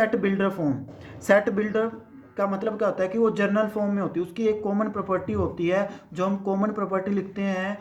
Set builder form, set builder का मतलब क्या होता है कि वो जर्नल फॉर्म में होती है, उसकी एक कॉमन प्रॉपर्टी होती है, जो हम कॉमन प्रॉपर्टी लिखते हैं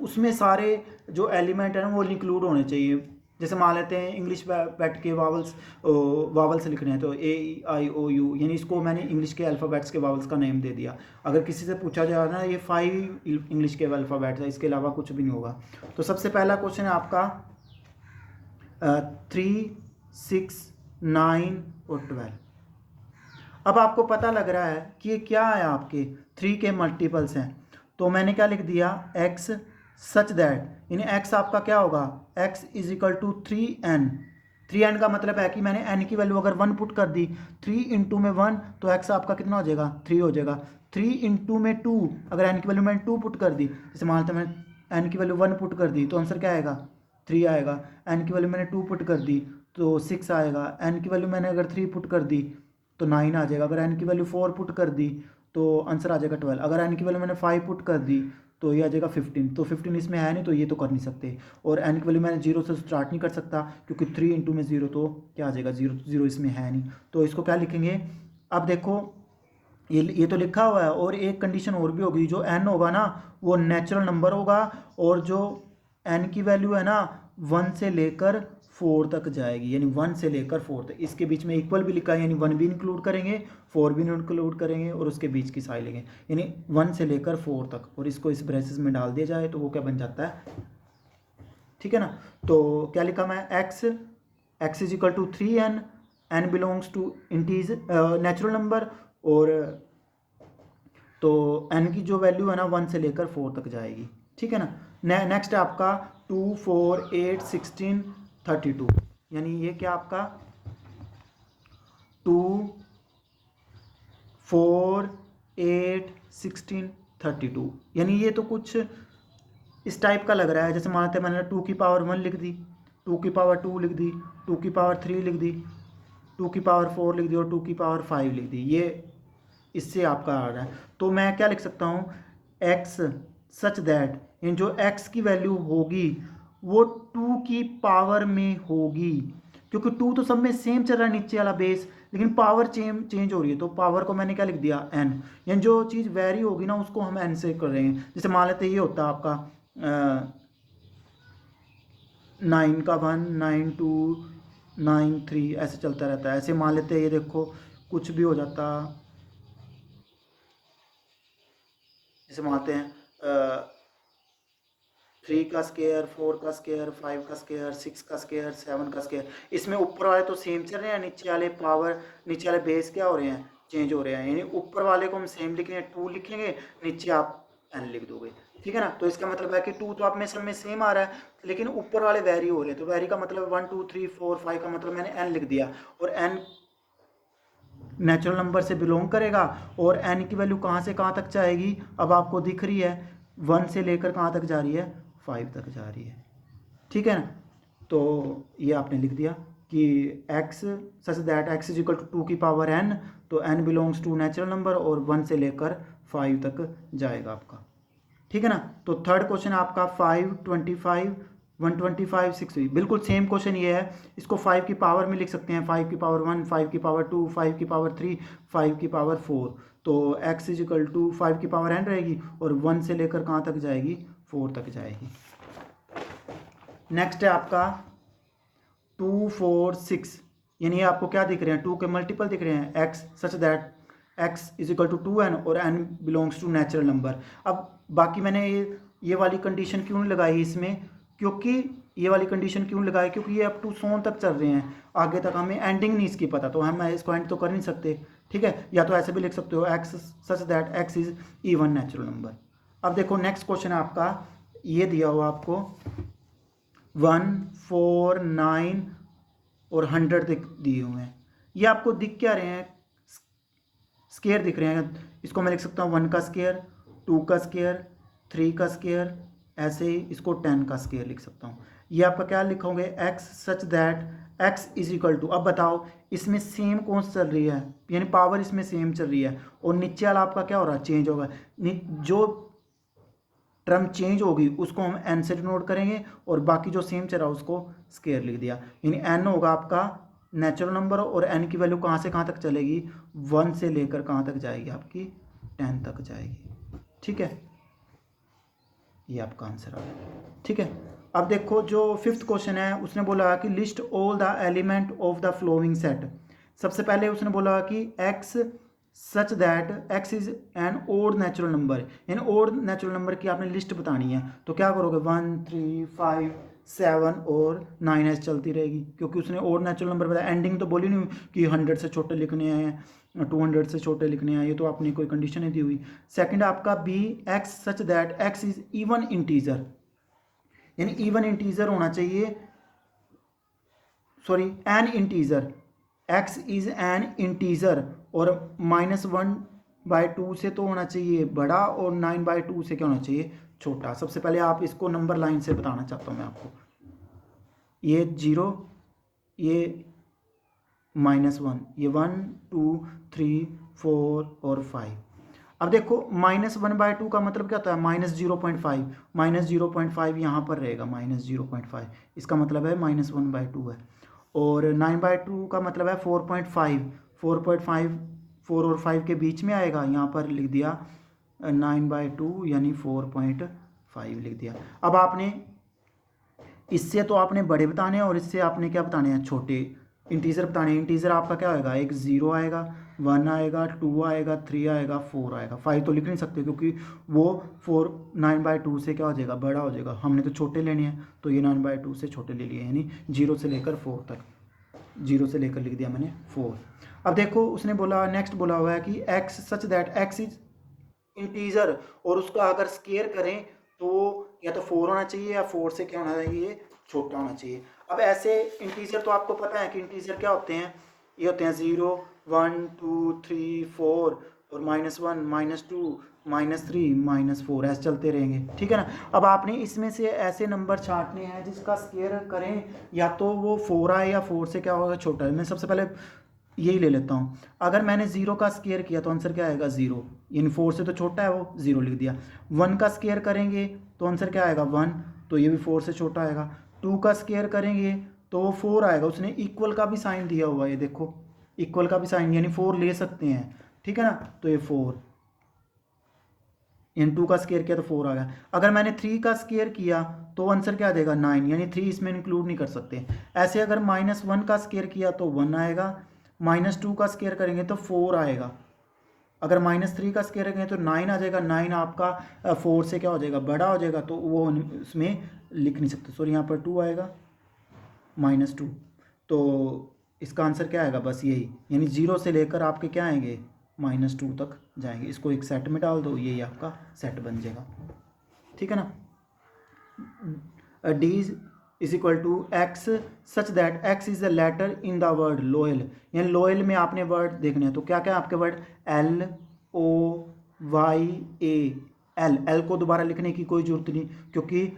उसमें सारे जो एलिमेंट है ना वो इंक्लूड होने चाहिए। जैसे मान लेते हैं इंग्लिश बैट के वावल्स लिखने हैं तो A, E, I, O, U, यानी इसको मैंने इंग्लिश के अल्फ़ाबेट्स के वावल्स का नेम दे दिया। अगर किसी से पूछा जाए ना ये 5 इंग्लिश के अल्फ़ाबेट्स है, इसके अलावा कुछ भी नहीं होगा। तो सबसे पहला क्वेश्चन है आपका 3, 6, 9 और 12। अब आपको पता लग रहा है कि ये क्या है, आपके 3 के मल्टीपल्स हैं, तो मैंने क्या लिख दिया x सच दैट, यानी x आपका क्या होगा, x is equal to 3n। 3n का मतलब है कि मैंने n की वैल्यू अगर 1 पुट कर दी, 3 इंटू में 1 तो x आपका कितना हो जाएगा 3 हो जाएगा। 3 इंटू में 2, अगर n की वैल्यू मैंने 2 पुट कर दी, जैसे मान लेते हैं मैंने n की वैल्यू 1 पुट कर दी तो आंसर क्या आएगा 3 आएगा। n की वैल्यू मैंने 2 पुट कर दी तो 6 आएगा। n की वैल्यू मैंने अगर 3 पुट कर दी तो 9 आ जाएगा। अगर n की वैल्यू 4 पुट कर दी तो आंसर आ जाएगा 12। अगर n की वैल्यू मैंने 5 पुट कर दी तो ये आ जाएगा 15। तो 15 इसमें है नहीं तो ये तो कर नहीं सकते। और n की वैल्यू मैंने 0 से स्टार्ट नहीं कर सकता क्योंकि 3 इंटू में 0 तो क्या आ जाएगा 0, 0 इसमें है नहीं, तो इसको क्या लिखेंगे। अब देखो ये तो लिखा हुआ है, और एक कंडीशन और भी होगी, जो n होगा ना वो नेचुरल नंबर होगा, और जो n की वैल्यू है ना 1 से लेकर 4 तक जाएगी, यानी 1 से लेकर 4 तक। इसके बीच में इक्वल भी लिखा है, यानी 1 भी इंक्लूड करेंगे 4 भी इंक्लूड करेंगे और उसके बीच की साइड लेंगे, यानी 1 से लेकर 4 तक, और इसको इस ब्रेसेस में डाल दिया जाए तो वो क्या बन जाता है, ठीक है ना। तो क्या लिखा मैं x is equal to 3n, n belongs to integer natural number, और तो n की जो वैल्यू है ना 1 से लेकर 4 तक जाएगी, ठीक है ना। नेक्स्ट है आपका 2, 4, 8, 16, 32, यानी ये क्या आपका 2, 4, 8, 16, 32, यानी ये तो कुछ इस टाइप का लग रहा है। जैसे मानते हैं मैंने 2 की पावर 1 लिख दी, 2 की पावर 2 लिख दी, 2 की पावर 3 लिख दी, 2 की पावर 4 लिख दी और 2 की पावर 5 लिख दी, ये इससे आपका आ रहा है। तो मैं क्या लिख सकता हूँ x सच दैट, इन जो x की वैल्यू होगी वो 2 की पावर में होगी, क्योंकि 2 तो सब में सेम चल रहा है नीचे वाला बेस, लेकिन पावर चेंज हो रही है, तो पावर को मैंने क्या लिख दिया n, यानी जो चीज़ वेरी होगी ना उसको हम n से कर रहे हैं। जैसे मान लेते ये होता है आपका 9 का 1, 9, 2, 9, 3 ऐसे चलता रहता है। ऐसे मान लेते हैं ये देखो कुछ भी हो जाता, जैसे मानते हैं 3 का स्केयर, 4 का स्केयर, 5 का स्केयर, 6 का स्केयर, 7 का स्केयर, इसमें ऊपर वाले तो सेम चल रहे हैं, नीचे वाले पावर, नीचे वाले बेस क्या हो रहे हैं चेंज हो रहे हैं, यानी ऊपर वाले को हम सेम लिखेंगे 2 लिखेंगे, नीचे आप n लिख दोगे, ठीक है ना। तो इसका मतलब है कि 2 तो आप में सब में सेम आ रहा है, लेकिन ऊपर वाले वैरी हो रहे हैं, तो वैरी का मतलब 1, 2, 3, 4, 5 का मतलब मैंने n लिख दिया, और n नेचुरल नंबर से बिलोंग करेगा, और n की वैल्यू कहाँ से कहाँ तक जाएगी अब आपको दिख रही है, 1 से लेकर कहाँ तक जा रही है 5 तक जा रही है, ठीक है ना। तो ये आपने लिख दिया कि x such that x is equal to 2 की पावर n, तो n belongs to natural number और 1 से लेकर 5 तक जाएगा आपका, ठीक है ना। तो थर्ड क्वेश्चन आपका 5, 25, 125, 60, बिल्कुल सेम क्वेश्चन ये है। इसको 5 की पावर में लिख सकते हैं, 5 की पावर 1, 5 की पावर 2, 5 की पावर 3, 5 की पावर 4, तो x इज इक्वल टू 5 की पावर n रहेगी और 1 से लेकर कहाँ तक जाएगी 4 तक जाएगी। नेक्स्ट है आपका 2, 4, 6, यानी आपको क्या दिख रहे हैं 2 के मल्टीपल दिख रहे हैं, x such that x is equal to 2n और n belongs to natural number. अब बाकी मैंने ये वाली कंडीशन क्यों नहीं लगाई इसमें, क्योंकि ये वाली कंडीशन क्यों लगाई, क्योंकि ये अप टू सोन तक चल रहे हैं, आगे तक हमें एंडिंग नहीं इसकी पता, तो हम इसको एंड तो कर नहीं सकते, ठीक है। या तो ऐसे भी लिख सकते हो x such that x is even natural number. अब देखो नेक्स्ट क्वेश्चन है आपका, ये दिया हुआ आपको 1, 4, 9 और 100 दिए हुए हैं, ये आपको दिख क्या रहे हैं स्केयर दिख रहे हैं। इसको मैं लिख सकता हूँ 1 का स्केयर, 2 का स्केयर, 3 का स्केयर, ऐसे ही इसको 10 का स्केयर लिख सकता हूँ। ये आपका क्या लिखोगे x such that x is equal to, अब बताओ इसमें सेम कौन सा चल रही है, यानी पावर इसमें सेम चल रही है, और नीचे वाला आपका क्या हो रहा है चेंज होगा, जो टर्म चेंज होगी उसको हम n से डिनोट करेंगे और बाकी जो सेम चल रहा है उसको स्केयर लिख दिया, यानी n होगा आपका नेचुरल नंबर और n की वैल्यू कहाँ से कहाँ तक चलेगी, 1 से लेकर कहाँ तक जाएगी, आपकी 10 तक जाएगी। ठीक है, ये आपका आंसर आ गया। ठीक है, अब देखो जो 5th क्वेश्चन है उसने बोला कि list all the element of the following set. सबसे पहले उसने बोला कि x such that x is an odd natural number, इन ओड नेचुरल नंबर की आपने लिस्ट बतानी है। तो क्या करोगे, 1 3 5 7 और 9 ऐसे चलती रहेगी, क्योंकि उसने ओड नेचुरल नंबर बताया। एंडिंग तो बोली नहीं कि 100 से छोटे लिखने हैं, 200 से छोटे लिखने हैं, ये तो आपने कोई कंडीशन नहीं दी हुई। सेकंड आपका B, x such that x is even integer, यानी इवन इंटीजर होना चाहिए, sorry an integer, x is an integer, और -1/2 से तो होना चाहिए बड़ा, और 9/2 से क्या होना चाहिए, छोटा। सबसे पहले आप इसको नंबर लाइन से बताना चाहता हूँ मैं आपको, ये 0, ये -1, ये 1 2 3 4 और 5। अब देखो -1/2 का मतलब क्या होता है, -0.5, -0.5 यहाँ पर रहेगा, -0.5, इसका मतलब है -1/2 है। और 9/2 का मतलब है 4.5, 4.5 4 और 5 के बीच में आएगा, यहाँ पर लिख दिया 9/2 यानी 4.5 लिख दिया। अब आपने इससे तो आपने बड़े बताने हैं और इससे आपने क्या बताने हैं, छोटे इंटीजर बताने हैं। इंटीजर आपका क्या होगा, एक 0 आएगा, 1 आएगा, 2 आएगा, 3 आएगा, 4 आएगा। 5 तो लिख नहीं सकते क्योंकि वो 9/2 से क्या हो जाएगा, बड़ा हो जाएगा। हमने तो छोटे लेने हैं, तो ये 9/2 से छोटे ले लिए, यानी 0 से लेकर 4 तक, 0 से लेकर लिख दिया मैंने 4। अब देखो उसने बोला, नेक्स्ट बोला हुआ है कि x such that x is integer, और उसका अगर स्केयर करें तो या तो 4 होना चाहिए या 4 से क्या होना चाहिए, छोटा होना चाहिए। अब ऐसे इंटीजर तो आपको पता है कि इंटीजर क्या होते हैं, ये होते हैं 0 1 2 3 4 और -1 -2 -3 -4 ऐसे चलते रहेंगे। ठीक है ना। अब आपने इसमें से ऐसे नंबर छांटने हैं जिसका स्केयर करें या तो वो 4 आए या 4 से क्या होगा, छोटा है। मैं सबसे पहले यही ले लेता हूँ। अगर मैंने 0 का स्केयर किया तो आंसर क्या आएगा, 0, यानी 4 से तो छोटा है, वो 0 लिख दिया। 1 का स्केयर करेंगे तो आंसर क्या आएगा, 1, तो ये भी 4 से छोटा आएगा। 2 का स्केयर करेंगे तो वो 4 आएगा, उसने इक्वल का भी साइन दिया हुआ है, ये देखो इक्वल का भी साइन, यानी 4 ले सकते हैं। ठीक है ना, तो ये 4, यानी 2 का स्केयर किया तो 4 आ गया। अगर मैंने 3 का स्केयर किया तो आंसर क्या देगा, 9, यानी 3 इसमें इंक्लूड नहीं कर सकते। ऐसे अगर -1 का स्केयर किया तो 1 आएगा, -2 का स्केयर करेंगे तो 4 आएगा, अगर -3 का स्केयर करेंगे तो 9 आ जाएगा। 9 आपका 4 से क्या हो जाएगा, बड़ा हो जाएगा, तो वो उसमें लिख नहीं सकते, सॉरी यहाँ पर 2 आएगा, -2। तो इसका आंसर क्या आएगा, बस यही, यानी 0 से लेकर आपके क्या आएंगे, -2 तक जाएंगे। इसको एक सेट में डाल दो, यही आपका सेट बन जाएगा। ठीक है ना। D is equal to x such that x is a letter in the word loyal, यानी लोयल में आपने वर्ड देखने हैं। तो क्या क्या आपके वर्ड, LOYA, एल को दोबारा लिखने की कोई जरूरत नहीं, क्योंकि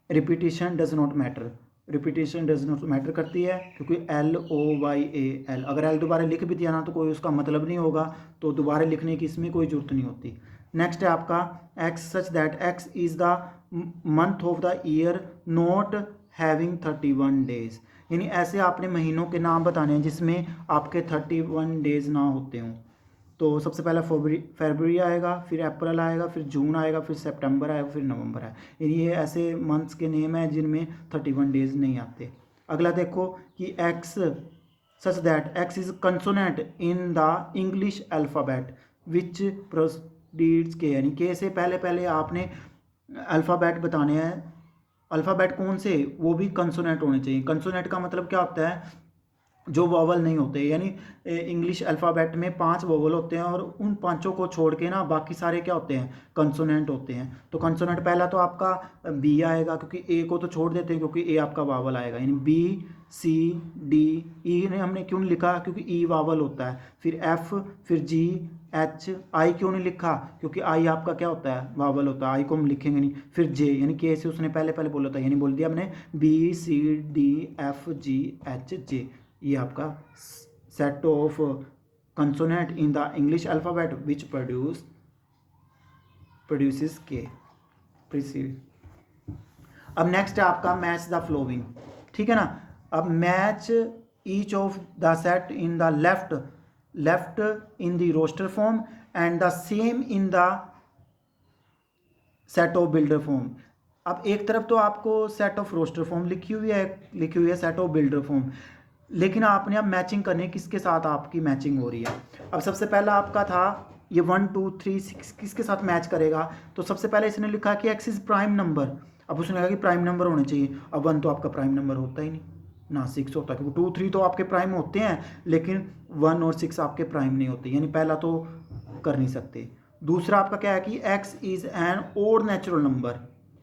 repetition does not matter, repetition does not matter करती है, क्योंकि LOYA, अगर एल दोबारा लिख भी दिया ना तो कोई उसका मतलब नहीं होगा, तो दोबारा लिखने की इसमें कोई जरूरत नहीं होती। नेक्स्ट है आपका x such that x is the month of the year not having 31 days, यानी ऐसे आपने महीनों के नाम बताने हैं जिसमें आपके 31 डेज ना होते हों। तो सबसे पहला फरवरी आएगा, फिर अप्रैल आएगा, फिर जून आएगा, फिर सितंबर आएगा, फिर नवंबर आएगा। ये ऐसे मंथ्स के नेम हैं जिनमें 31 डेज नहीं आते। अगला देखो कि x such that x is consonant in the English alphabet which proceeds के, यानी के से पहले पहले आपने अल्फ़ाबेट बताने हैं। अल्फ़ाबेट कौन से, वो भी कंसोनेंट होने चाहिए। कंसोनेंट का मतलब क्या होता है, जो वोवल नहीं होते, यानी इंग्लिश अल्फ़ाबेट में 5 वोवल होते हैं और उन पांचों को छोड़ के ना बाकी सारे क्या होते हैं, कंसोनेंट होते हैं। तो कंसोनेंट पहला तो आपका बी आएगा, क्योंकि ए को तो छोड़ देते हैं, क्योंकि ए आपका वावल आएगा, यानी BCD। ई ने हमने क्यों नहीं लिखा, क्योंकि ई वावल होता है। फिर F, फिर GH। आई क्यों नहीं लिखा, क्योंकि आई आपका क्या होता है, वावल होता है, आई को हम लिखेंगे नहीं। फिर जे, यानी के से उसने पहले पहले बोला था, यानी बोल दिया हमने BCDFGHJ। ये आपका set of consonant in the English alphabet which produces के प्रीसीड। अब नेक्स्ट है आपका मैच द फ्लोइंग। ठीक है ना। अब match each of the set in the left in the roster form and the same in the set of builder form। अब एक तरफ तो आपको सेट ऑफ रोस्टर फॉर्म लिखी हुई है सेट ऑफ बिल्डर फॉर्म, लेकिन आपने अब मैचिंग करनी किसके साथ आपकी मैचिंग हो रही है। अब सबसे पहला आपका था ये 1 2 3 6 किसके साथ मैच करेगा, तो सबसे पहले इसने लिखा कि एक्स इज प्राइम नंबर। अब उसने कहा कि प्राइम नंबर होने चाहिए। अब 1 तो आपका प्राइम नंबर होता ही नहीं ना, 6 होता है, क्योंकि 2 3 तो आपके प्राइम होते हैं, लेकिन 1 और 6 आपके प्राइम नहीं होते, यानी पहला तो कर नहीं सकते। दूसरा आपका क्या है कि x is an odd natural number,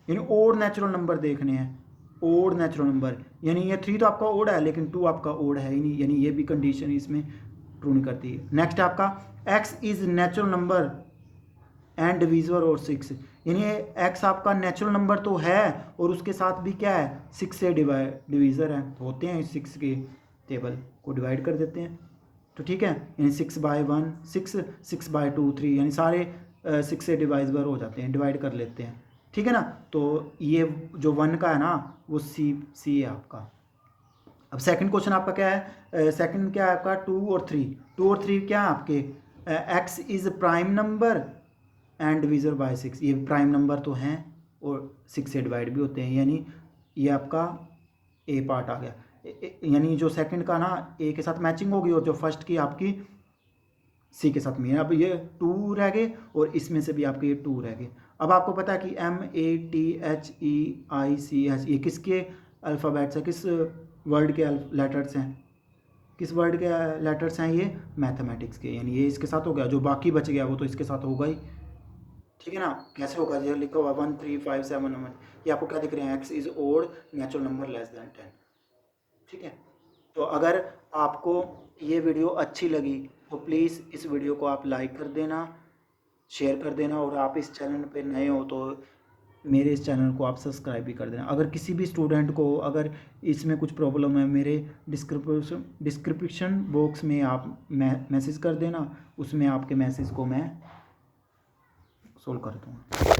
यानी ओड नेचुरल नंबर देखने हैं, ओड नेचुरल नंबर, यानी ये 3 तो आपका ओड है लेकिन 2 आपका ओड है ही नहीं, यानी ये भी कंडीशन इसमें ट्रू नहीं करती है। नेक्स्ट है आपका x is natural number and divisor और 6, यानी x आपका नेचुरल नंबर तो है और उसके साथ भी क्या है 6 से डिविजर है, होते हैं 6 के टेबल को डिवाइड कर देते हैं, तो ठीक है, यानी 6/1 6 6/2 3, यानी सारे 6 से डिवाइजर हो जाते हैं, डिवाइड कर लेते हैं, ठीक है ना। तो ये जो 1 का है ना वो सी है आपका। अब सेकंड क्वेश्चन आपका क्या है, सेकंड क्या है आपका 2 और 3 क्या है आपके, x is prime number and divisor by 6, ये प्राइम नंबर तो हैं और 6 से डिवाइड भी होते हैं, यानी ये आपका ए पार्ट आ गया, यानी जो सेकंड का ना ए के साथ मैचिंग होगी और जो फर्स्ट की आपकी सी के साथ में। अब ये 2 रह गए और इसमें से भी आपके ये 2 रह गए। अब आपको पता है कि MATHEICH ये किसके अल्फ़ाबेट्स हैं, किस वर्ड के लेटर्स हैं, किस वर्ड के लेटर्स हैं, ये मैथमेटिक्स के, यानी ये इसके साथ हो गया, जो बाकी बच गया वो तो इसके साथ होगा ही, ठीक है ना। कैसे होगा, ये लिखा हुआ 1 3 5 7 9, ये आपको क्या दिख रहे हैं, x is odd natural number less than 10, ठीक है। तो अगर आपको ये वीडियो अच्छी लगी तो प्लीज़ इस वीडियो को आप लाइक कर देना, शेयर कर देना, और आप इस चैनल पे नए हो तो मेरे इस चैनल को आप सब्सक्राइब भी कर देना। अगर किसी भी स्टूडेंट को अगर इसमें कुछ प्रॉब्लम है, मेरे डिस्क्रिप्शन बॉक्स में आप मैसेज कर देना, उसमें आपके मैसेज को मैं सोल्व कर दूँगा।